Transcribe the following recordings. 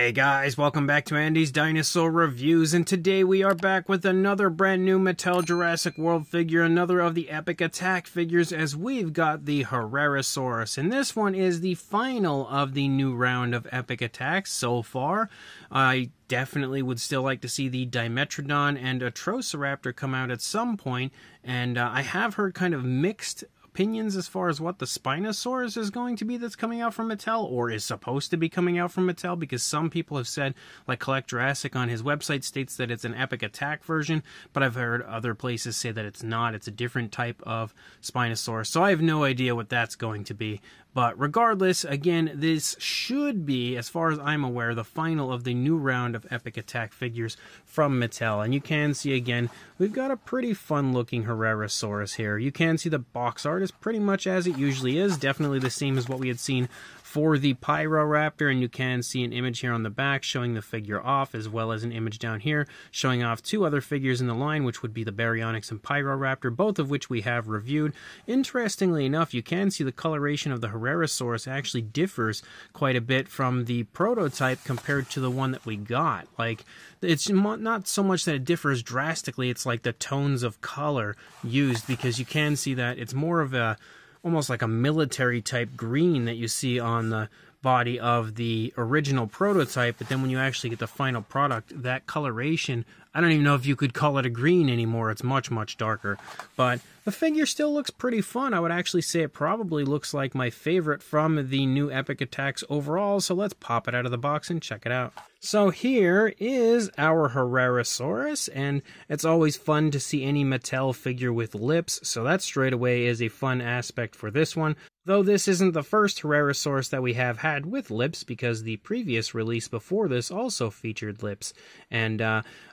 Hey guys, welcome back to Andy's Dinosaur Reviews, and today we are back with another brand new Mattel Jurassic World figure, another of the Epic Attack figures, as we've got the Herrerasaurus, and this one is the final of the new round of Epic Attacks so far. I definitely would still like to see the Dimetrodon and Atrociraptor come out at some point, and I have heard kind of mixed opinions as far as what the Spinosaurus is going to be that's coming out from Mattel, or is supposed to be coming out from Mattel, because some people have said, like Collect Jurassic on his website states that it's an Epic Attack version, but I've heard other places say that it's not, it's a different type of Spinosaurus, so I have no idea what that's going to be. But regardless, again, this should be, as far as I'm aware, the final of the new round of Epic Attack figures from Mattel. And you can see, again, we've got a pretty fun-looking Herrerasaurus here. You can see the box art is pretty much as it usually is, definitely the same as what we had seen for the Pyroraptor, and you can see an image here on the back showing the figure off, as well as an image down here showing off two other figures in the line, which would be the Baryonyx and Pyroraptor, both of which we have reviewed. Interestingly enough, you can see the coloration of the Herrerasaurus actually differs quite a bit from the prototype compared to the one that we got. Like, it's not so much that it differs drastically, it's like the tones of color used, because you can see that it's more of a almost like a military type green that you see on the body of the original prototype, but then when you actually get the final product, that coloration, I don't even know if you could call it a green anymore. It's much, much darker. But the figure still looks pretty fun. I would actually say it probably looks like my favorite from the new Epic Attacks overall, so let's pop it out of the box and check it out. So here is our Herrerasaurus, and it's always fun to see any Mattel figure with lips, so that straight away is a fun aspect for this one. Though this isn't the first Herrerasaurus that we have had with lips, because the previous release before this also featured lips. And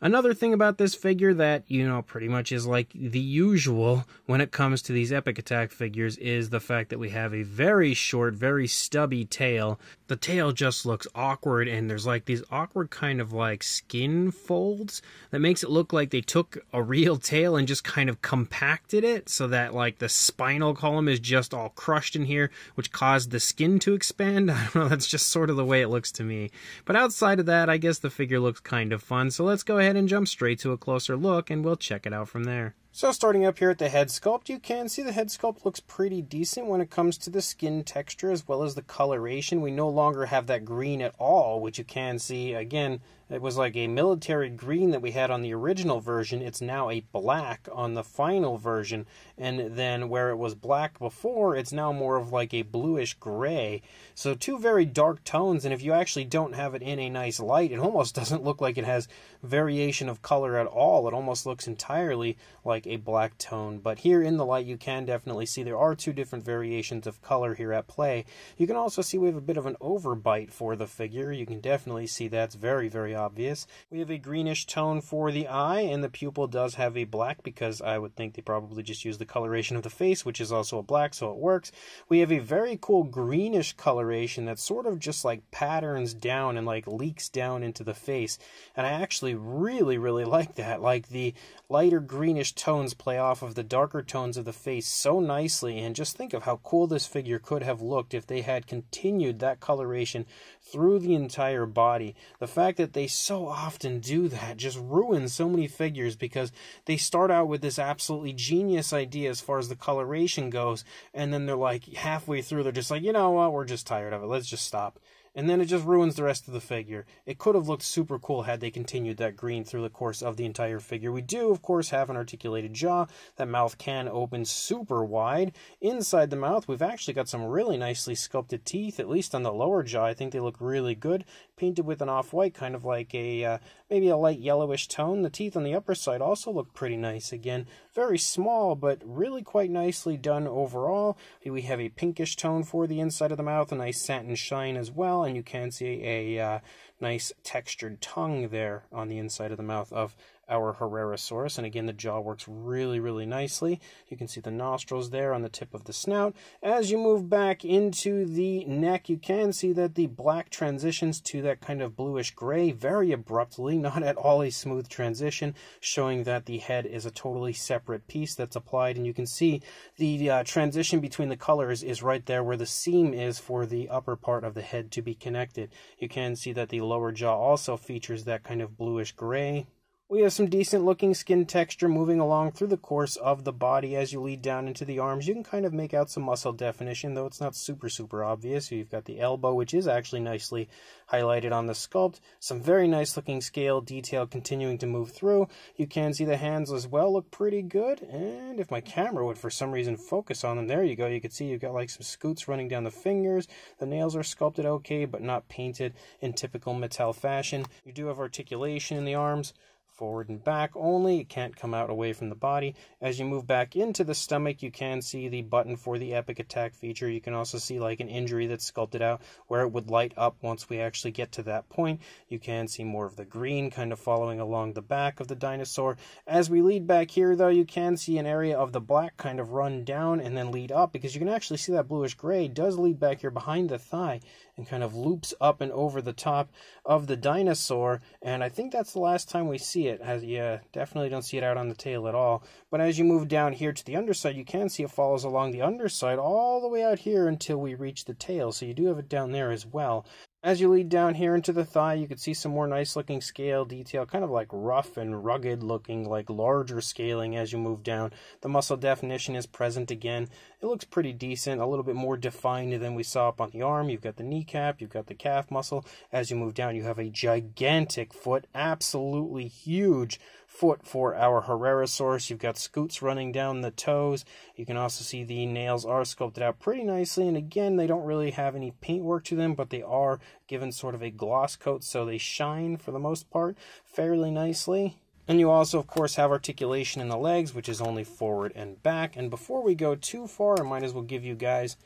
another thing about this figure that, you know, pretty much is like the usual when it comes to these Epic Attack figures is the fact that we have a very short, very stubby tail. The tail just looks awkward, and there's like these awkward kind of like skin folds that makes it look like they took a real tail and just kind of compacted it so that like the spinal column is just all crushed in here, which caused the skin to expand. I don't know, that's just sort of the way it looks to me. But outside of that, I guess the figure looks kind of fun, so let's go ahead and jump straight to a closer look and we'll check it out from there. So starting up here at the head sculpt, you can see the head sculpt looks pretty decent when it comes to the skin texture as well as the coloration. We no longer have that green at all, which you can see, again, it was like a military green that we had on the original version. It's now a black on the final version, and then where it was black before, it's now more of like a bluish gray. So two very dark tones, and if you actually don't have it in a nice light, it almost doesn't look like it has variation of color at all. It almost looks entirely like a black tone, but here in the light you can definitely see there are two different variations of color here at play. You can also see we have a bit of an overbite for the figure. You can definitely see that's very, very obvious. We have a greenish tone for the eye, and the pupil does have a black, because I would think they probably just used the coloration of the face, which is also a black, so it works. We have a very cool greenish coloration that sort of just like patterns down and like leaks down into the face, and I actually really, really like that. Like the lighter greenish tones play off of the darker tones of the face so nicely, and just think of how cool this figure could have looked if they had continued that coloration through the entire body. The fact that they so often do that just ruins so many figures, because they start out with this absolutely genius idea as far as the coloration goes, and then they're like halfway through they're just like, you know what, we're just tired of it, let's just stop. And then it just ruins the rest of the figure. It could have looked super cool had they continued that green through the course of the entire figure. We do, of course, have an articulated jaw. That mouth can open super wide. Inside the mouth, we've actually got some really nicely sculpted teeth, at least on the lower jaw. I think they look really good. Painted with an off-white, kind of like a maybe a light yellowish tone. The teeth on the upper side also look pretty nice. Again, very small, but really quite nicely done overall. We have a pinkish tone for the inside of the mouth, a nice satin shine as well, and you can see a nice textured tongue there on the inside of the mouth of our Herrerasaurus, and again the jaw works really, really nicely. You can see the nostrils there on the tip of the snout. As you move back into the neck, you can see that the black transitions to that kind of bluish gray very abruptly, not at all a smooth transition, showing that the head is a totally separate piece that's applied, and you can see the transition between the colors is right there where the seam is for the upper part of the head to be connected. You can see that the lower jaw also features that kind of bluish gray. We have some decent looking skin texture moving along through the course of the body. As you lead down into the arms, you can kind of make out some muscle definition, though it's not super obvious. You've got the elbow, which is actually nicely highlighted on the sculpt. Some very nice looking scale detail continuing to move through. You can see the hands as well look pretty good, and if my camera would for some reason focus on them, there you go. You can see you've got like some scoots running down the fingers. The nails are sculpted okay, but not painted in typical Mattel fashion. You do have articulation in the arms, forward and back only. It can't come out away from the body. As you move back into the stomach, you can see the button for the epic attack feature. You can also see like an injury that's sculpted out where it would light up once we actually get to that point. You can see more of the green kind of following along the back of the dinosaur. As we lead back here, though, you can see an area of the black kind of run down and then lead up, because you can actually see that bluish gray does lead back here behind the thigh and kind of loops up and over the top of the dinosaur, and I think that's the last time we see it. Yeah, definitely don't see it out on the tail at all. But as you move down here to the underside, you can see it follows along the underside all the way out here until we reach the tail, so you do have it down there as well. As you lead down here into the thigh, you can see some more nice looking scale detail, kind of like rough and rugged looking, like larger scaling as you move down. The muscle definition is present again. It looks pretty decent, a little bit more defined than we saw up on the arm. You've got the kneecap, you've got the calf muscle. As you move down, you have a gigantic foot, absolutely huge foot for our Herrerasaurus. You've got scoots running down the toes. You can also see the nails are sculpted out pretty nicely, and again, they don't really have any paintwork to them, but they are given sort of a gloss coat, so they shine for the most part fairly nicely. And you also, of course, have articulation in the legs, which is only forward and back. And before we go too far, I might as well give you guys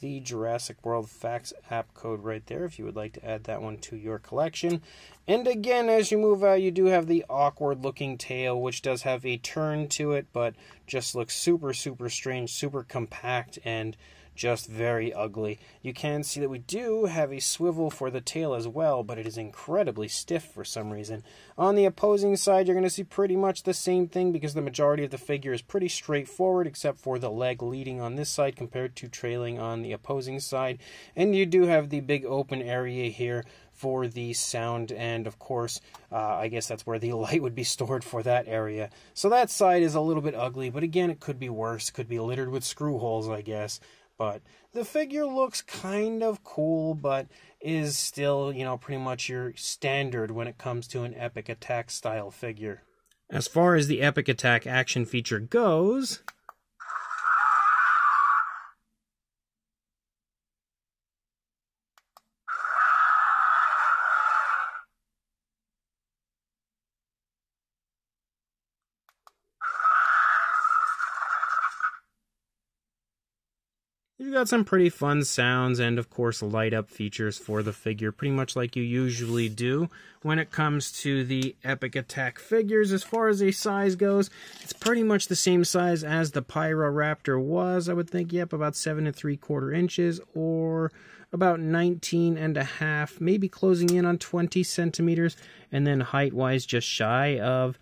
the Jurassic World Facts app code right there if you would like to add that one to your collection. And again, as you move out, you do have the awkward looking tail, which does have a turn to it, but just looks super strange, super compact, and just very ugly. You can see that we do have a swivel for the tail as well, but it is incredibly stiff for some reason. On the opposing side, you're going to see pretty much the same thing, because the majority of the figure is pretty straightforward, except for the leg leading on this side compared to trailing on the opposing side. And you do have the big open area here for the sound, and of course, I guess that's where the light would be stored for that area. So that side is a little bit ugly, but again, it could be worse. Could be littered with screw holes, I guess. But the figure looks kind of cool, but is still, pretty much your standard when it comes to an epic attack style figure. As far as the epic attack action feature goes, you've got some pretty fun sounds and, of course, light-up features for the figure, pretty much like you usually do when it comes to the Epic Attack figures. As far as a size goes, it's pretty much the same size as the Pyroraptor was, I would think. Yep, about 7 3/4 inches, or about 19.5, maybe closing in on 20 centimeters, and then height-wise just shy of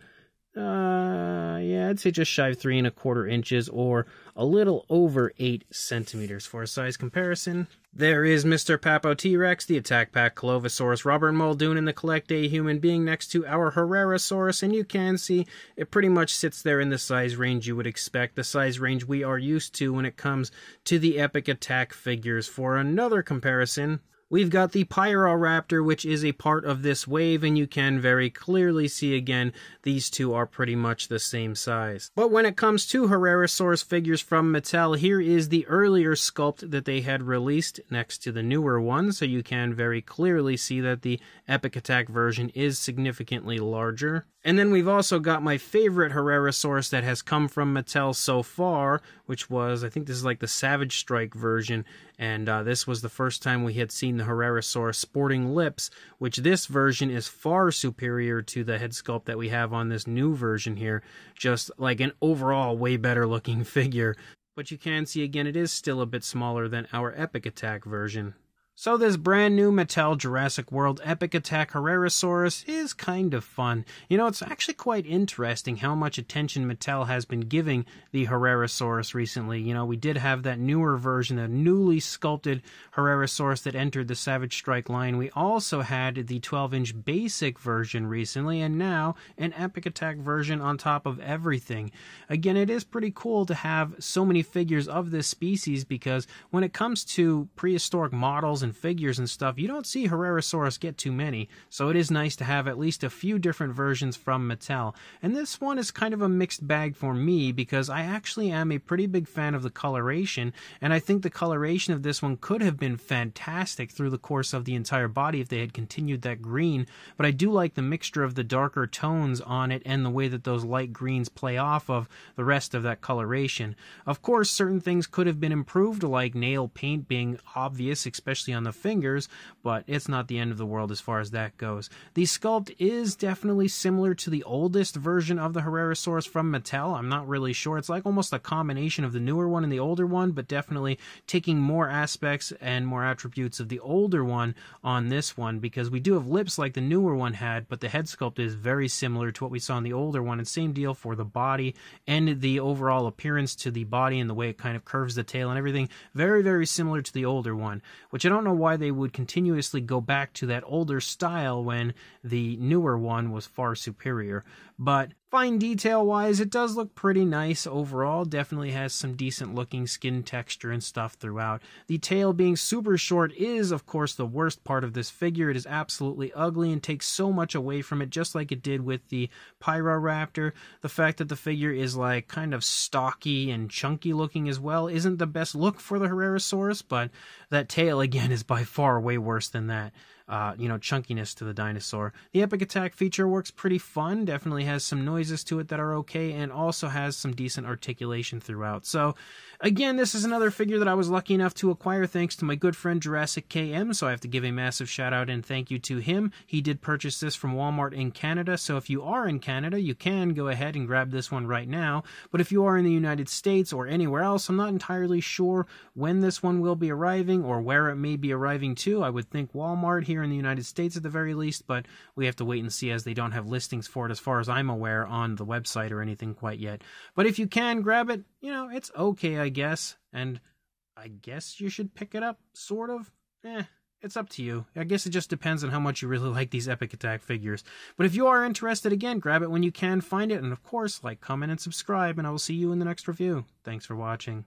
I'd say just shy of 3 1/4 inches, or a little over 8 centimeters. For a size comparison, there is Mr. Papo T-Rex, the Attack Pack Clovisaurus, Robert Muldoon, and the Collect A Human Being next to our Herrerasaurus, and you can see it pretty much sits there in the size range you would expect, the size range we are used to when it comes to the Epic Attack figures. For another comparison, we've got the Pyroraptor, which is a part of this wave, and you can very clearly see again, these two are pretty much the same size. But when it comes to Herrerasaurus figures from Mattel, here is the earlier sculpt that they had released next to the newer one, so you can very clearly see that the Epic Attack version is significantly larger. And then we've also got my favorite Herrerasaurus that has come from Mattel so far, which was, I think this is like the Savage Strike version, and this was the first time we had seen the Herrerasaurus sporting lips, which this version is far superior to the head sculpt that we have on this new version here. Just like an overall way better looking figure. But you can see again, it is still a bit smaller than our Epic Attack version. So this brand new Mattel Jurassic World Epic Attack Herrerasaurus is kind of fun. You know, it's actually quite interesting how much attention Mattel has been giving the Herrerasaurus recently. You know, we did have that newer version, a newly sculpted Herrerasaurus that entered the Savage Strike line. We also had the 12-inch basic version recently, and now an Epic Attack version on top of everything. Again, it is pretty cool to have so many figures of this species, because when it comes to prehistoric models and figures and stuff, you don't see Herrerasaurus get too many, so it is nice to have at least a few different versions from Mattel. And this one is kind of a mixed bag for me, because I actually am a pretty big fan of the coloration, and I think the coloration of this one could have been fantastic through the course of the entire body if they had continued that green, but I do like the mixture of the darker tones on it and the way that those light greens play off of the rest of that coloration. Of course, certain things could have been improved, like nail paint being obvious, especially on the fingers, but it's not the end of the world as far as that goes. The sculpt is definitely similar to the oldest version of the Herrerasaurus from Mattel. I'm not really sure. It's like almost a combination of the newer one and the older one, but definitely taking more aspects and more attributes of the older one on this one, because we do have lips like the newer one had, but the head sculpt is very similar to what we saw in the older one, and same deal for the body and the overall appearance to the body and the way it kind of curves the tail and everything. Very, very similar to the older one, which I don't know why they would continuously go back to that older style when the newer one was far superior. But fine detail wise, it does look pretty nice overall. Definitely has some decent looking skin texture and stuff throughout. The tail being super short is of course the worst part of this figure. It is absolutely ugly and takes so much away from it, just like it did with the Pyroraptor. The fact that the figure is like kind of stocky and chunky looking as well isn't the best look for the Herrerasaurus, but that tail again is by far way worse than that. Chunkiness to the dinosaur. The Epic Attack feature works pretty fun, definitely has some noises to it that are okay, and also has some decent articulation throughout. So, again, this is another figure that I was lucky enough to acquire thanks to my good friend Jurassic KM, so I have to give a massive shout out and thank you to him. He did purchase this from Walmart in Canada, so if you are in Canada, you can go ahead and grab this one right now. But if you are in the United States or anywhere else, I'm not entirely sure when this one will be arriving or where it may be arriving to. I would think Walmart here in the United States at the very least, but we have to wait and see, as they don't have listings for it as far as I'm aware on the website or anything quite yet. But if you can grab it, it's okay, I guess. And I guess you should pick it up, sort of. It's up to you. I guess it just depends on how much you really like these Epic Attack figures. But if you are interested, again, grab it when you can find it. And of course, like, comment, and subscribe, and I will see you in the next review. Thanks for watching.